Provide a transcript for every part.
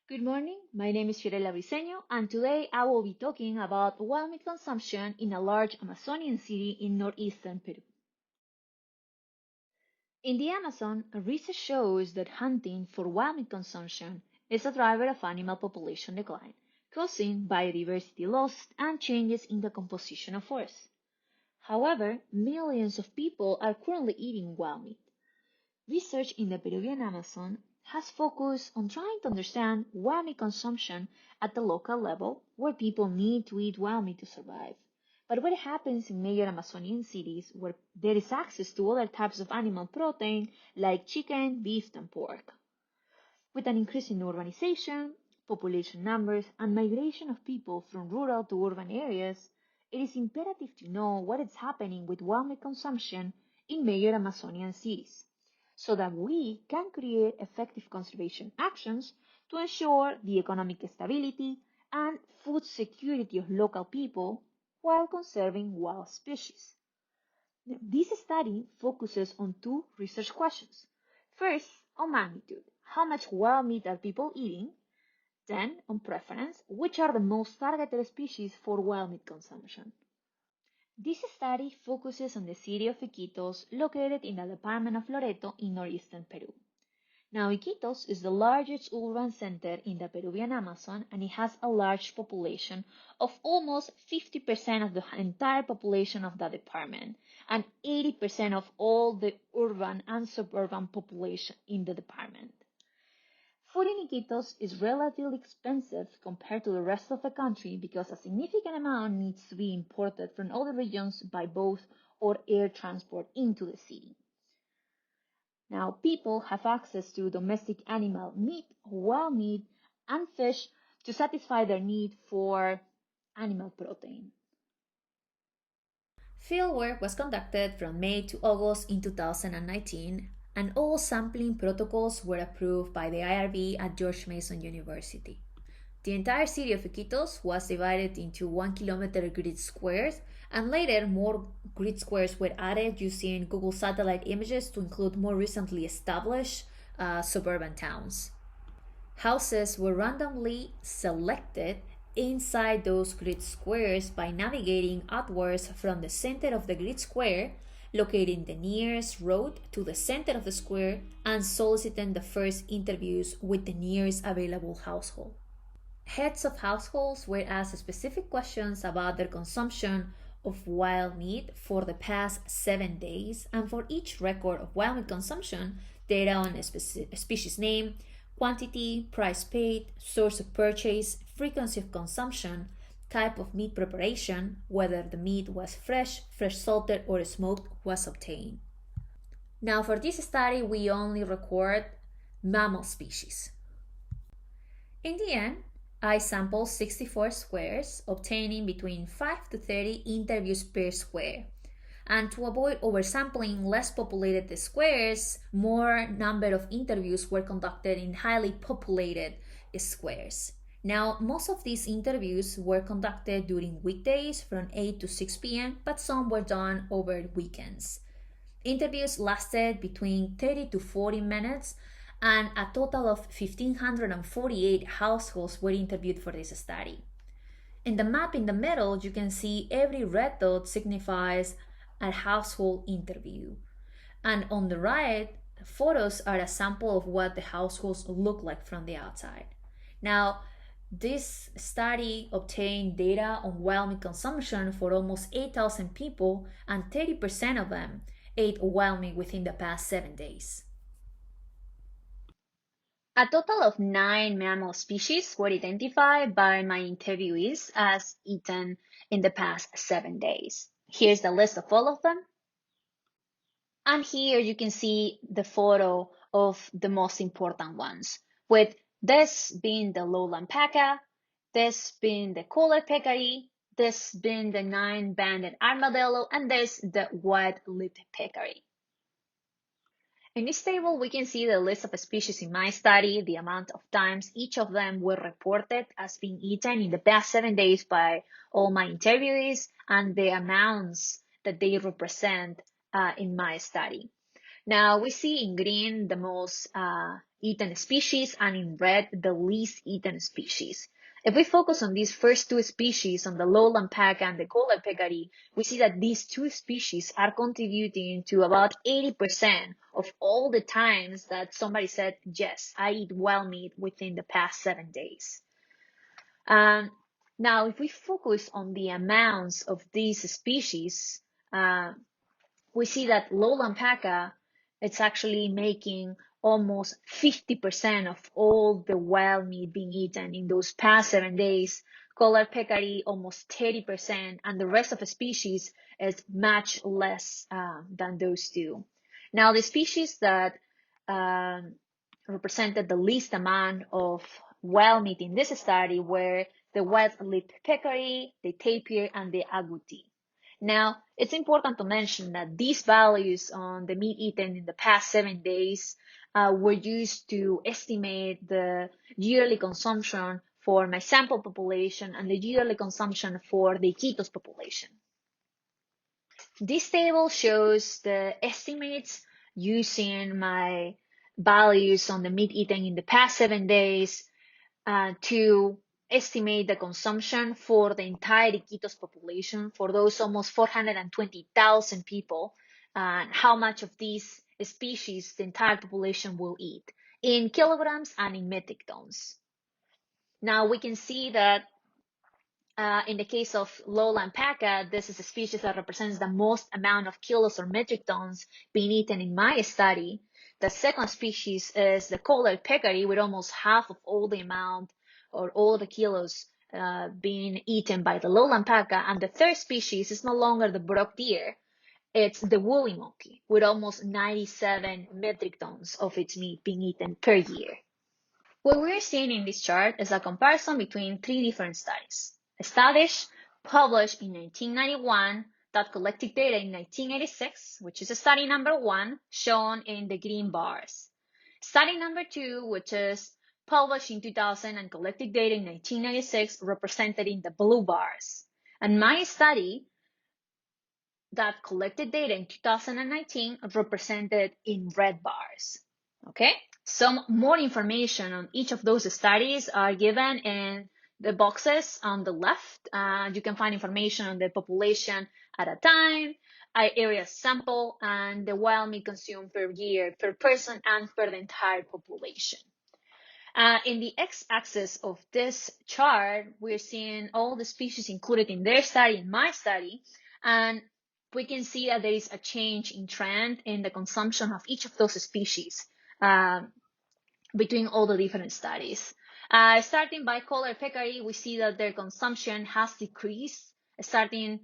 Good morning, my name is Fiorella Briceño, and today I will be talking about wild meat consumption in a large Amazonian city in northeastern Peru. In the Amazon, research shows that hunting for wild meat consumption is a driver of animal population decline, causing biodiversity loss and changes in the composition of forests. However, millions of people are currently eating wild meat. Research in the Peruvian Amazon has focused on trying to understand wild meat consumption at the local level where people need to eat wild meat to survive. But what happens in major Amazonian cities where there is access to other types of animal protein like chicken, beef, and pork? With an increase in urbanization, population numbers, and migration of people from rural to urban areas, it is imperative to know what is happening with wild meat consumption in major Amazonian cities, so that we can create effective conservation actions to ensure the economic stability and food security of local people while conserving wild species. This study focuses on two research questions. First, on magnitude, how much wild meat are people eating? Then, on preference, which are the most targeted species for wild meat consumption? This study focuses on the city of Iquitos, located in the department of Loreto in northeastern Peru. Now, Iquitos is the largest urban center in the Peruvian Amazon, and it has a large population of almost 50% of the entire population of the department and 80% of all the urban and suburban population in the department. Food in Iquitos is relatively expensive compared to the rest of the country because a significant amount needs to be imported from other regions by boat or air transport into the city. Now, people have access to domestic animal meat, wild meat, and fish to satisfy their need for animal protein. Fieldwork was conducted from May to August in 2019, and all sampling protocols were approved by the IRB at George Mason University. The entire city of Iquitos was divided into 1 kilometer grid squares, and later more grid squares were added using Google satellite images to include more recently established suburban towns. Houses were randomly selected inside those grid squares by navigating outwards from the center of the grid square, locating the nearest road to the center of the square, and soliciting the first interviews with the nearest available household. Heads of households were asked specific questions about their consumption of wild meat for the past 7 days, and for each record of wild meat consumption, data on a species name, quantity, price paid, source of purchase, frequency of consumption, type of meat preparation, whether the meat was fresh salted, or smoked was obtained. Now, for this study, we only record mammal species. In the end, I sampled 64 squares, obtaining between 5 to 30 interviews per square. And to avoid oversampling less populated squares, more number of interviews were conducted in highly populated squares. Now, most of these interviews were conducted during weekdays from 8 to 6 p.m., but some were done over weekends. Interviews lasted between 30 to 40 minutes, and a total of 1,548 households were interviewed for this study. In the map in the middle, you can see every red dot signifies a household interview. And on the right, the photos are a sample of what the households look like from the outside. Now, this study obtained data on wild meat consumption for almost 8,000 people, and 30% of them ate wild meat within the past 7 days. A total of 9 mammal species were identified by my interviewees as eaten in the past 7 days. Here's the list of all of them. And here you can see the photo of the most important ones, with this being the lowland paca, this being the cooler peccary, this being the 9-banded armadillo, and this the white-lipped peccary. In this table, we can see the list of species in my study, the amount of times each of them were reported as being eaten in the past 7 days by all my interviewees, and the amounts that they represent in my study. Now, we see in green the most eaten species, and in red, the least eaten species. If we focus on these first two species, on the lowland paca and the collared peccary, we see that these two species are contributing to about 80% of all the times that somebody said, yes, I eat wild meat within the past 7 days. Now, if we focus on the amounts of these species, we see that lowland paca, it's actually making almost 50% of all the wild meat being eaten in those past 7 days. Collared peccary almost 30%, and the rest of the species is much less than those two. Now, the species that represented the least amount of wild meat in this study were the white-lipped peccary, the tapir, and the agouti. Now, it's important to mention that these values on the meat eaten in the past 7 days were used to estimate the yearly consumption for my sample population and the yearly consumption for the Iquitos population. This table shows the estimates using my values on the meat eaten in the past 7 days to estimate the consumption for the entire Iquitos population, for those almost 420,000 people, and how much of these species the entire population will eat in kilograms and in metric tons. Now we can see that in the case of lowland paca, this is a species that represents the most amount of kilos or metric tons being eaten in my study. The second species is the collared peccary, with almost half of all the amount or all the kilos being eaten by the lowland paca. And the third species is no longer the brock deer, it's the woolly monkey, with almost 97 metric tons of its meat being eaten per year. What we're seeing in this chart is a comparison between three different studies. Studies published in 1991 that collected data in 1986, which is study number 1, shown in the green bars. Study number 2, which is published in 2000 and collected data in 1996, represented in the blue bars. And my study that collected data in 2019 represented in red bars. Okay, some more information on each of those studies are given in the boxes on the left. You can find information on the population at a time, area sample, and the wild meat consumed per year per person and per the entire population. In the x-axis of this chart, we're seeing all the species included in their study, in my study, and we can see that there is a change in trend in the consumption of each of those species between all the different studies. Starting by collared peccary, we see that their consumption has decreased, starting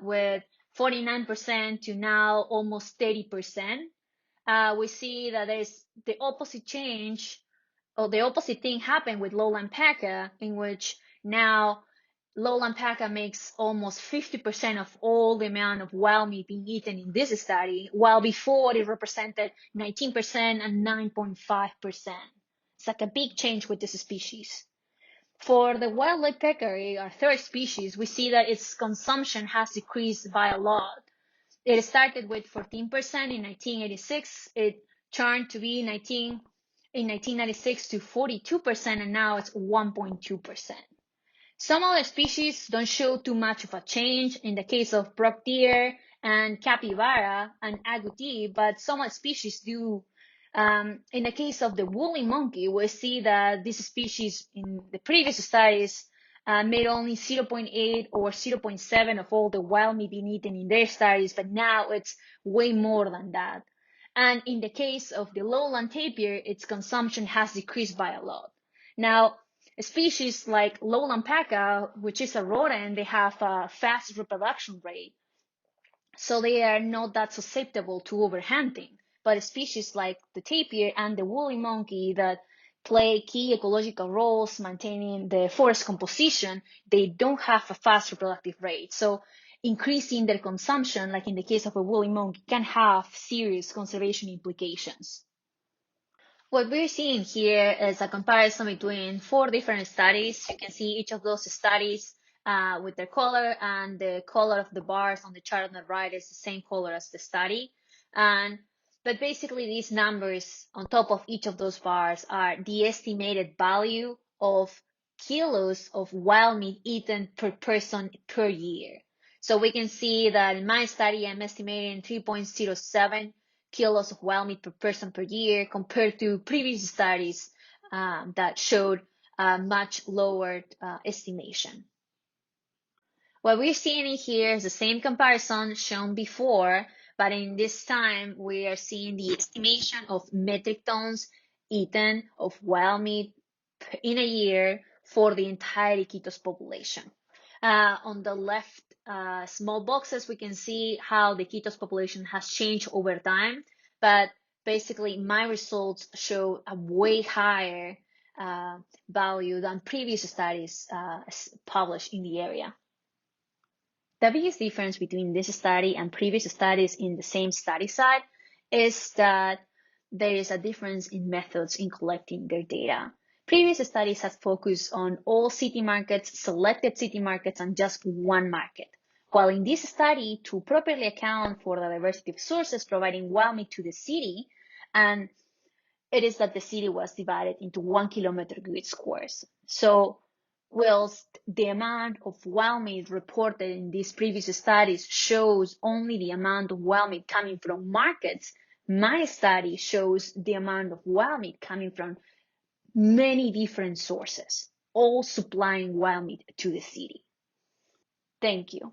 with 49% to now almost 30%. We see that there's the opposite change, or the opposite thing happened with lowland paca, in which now lowland paca makes almost 50% of all the amount of wild meat being eaten in this study, while before it represented 19% and 9.5%. It's like a big change with this species. For the wild-lipped peccary, our third species, we see that its consumption has decreased by a lot. It started with 14% in 1986. It turned to be in 1996 to 42%, and now it's 1.2%. Some other species don't show too much of a change in the case of brock deer and capybara and agouti, but some species do. In the case of the woolly monkey, we see that this species in the previous studies made only 0.8 or 0.7 of all the wild meat being eaten in their studies, but now it's way more than that. And in the case of the lowland tapir, its consumption has decreased by a lot. Now, species like lowland paca, which is a rodent, they have a fast reproduction rate, so they are not that susceptible to overhunting. But species like the tapir and the woolly monkey that play key ecological roles maintaining the forest composition, they don't have a fast reproductive rate. So increasing their consumption, like in the case of a woolly monkey, can have serious conservation implications. What we're seeing here is a comparison between 4 different studies. You can see each of those studies with their color, and the color of the bars on the chart on the right is the same color as the study. And But basically, these numbers on top of each of those bars are the estimated value of kilos of wild meat eaten per person per year. So we can see that in my study, I'm estimating 3.07 kilos of wild meat per person per year compared to previous studies that showed a much lower estimation. What we're seeing here is the same comparison shown before, but in this time we are seeing the estimation of metric tons eaten of wild meat in a year for the entire Iquitos population. On the left small boxes, we can see how the Iquitos population has changed over time, but basically my results show a way higher value than previous studies published in the area. The biggest difference between this study and previous studies in the same study site is that there is a difference in methods in collecting their data. Previous studies have focused on all city markets, selected city markets, and just one market. While in this study, to properly account for the diversity of sources providing wild meat to the city, and it is that the city was divided into 1 kilometer grid squares. So whilst the amount of wild meat reported in these previous studies shows only the amount of wild meat coming from markets, my study shows the amount of wild meat coming from many different sources, all supplying wild meat to the city. Thank you.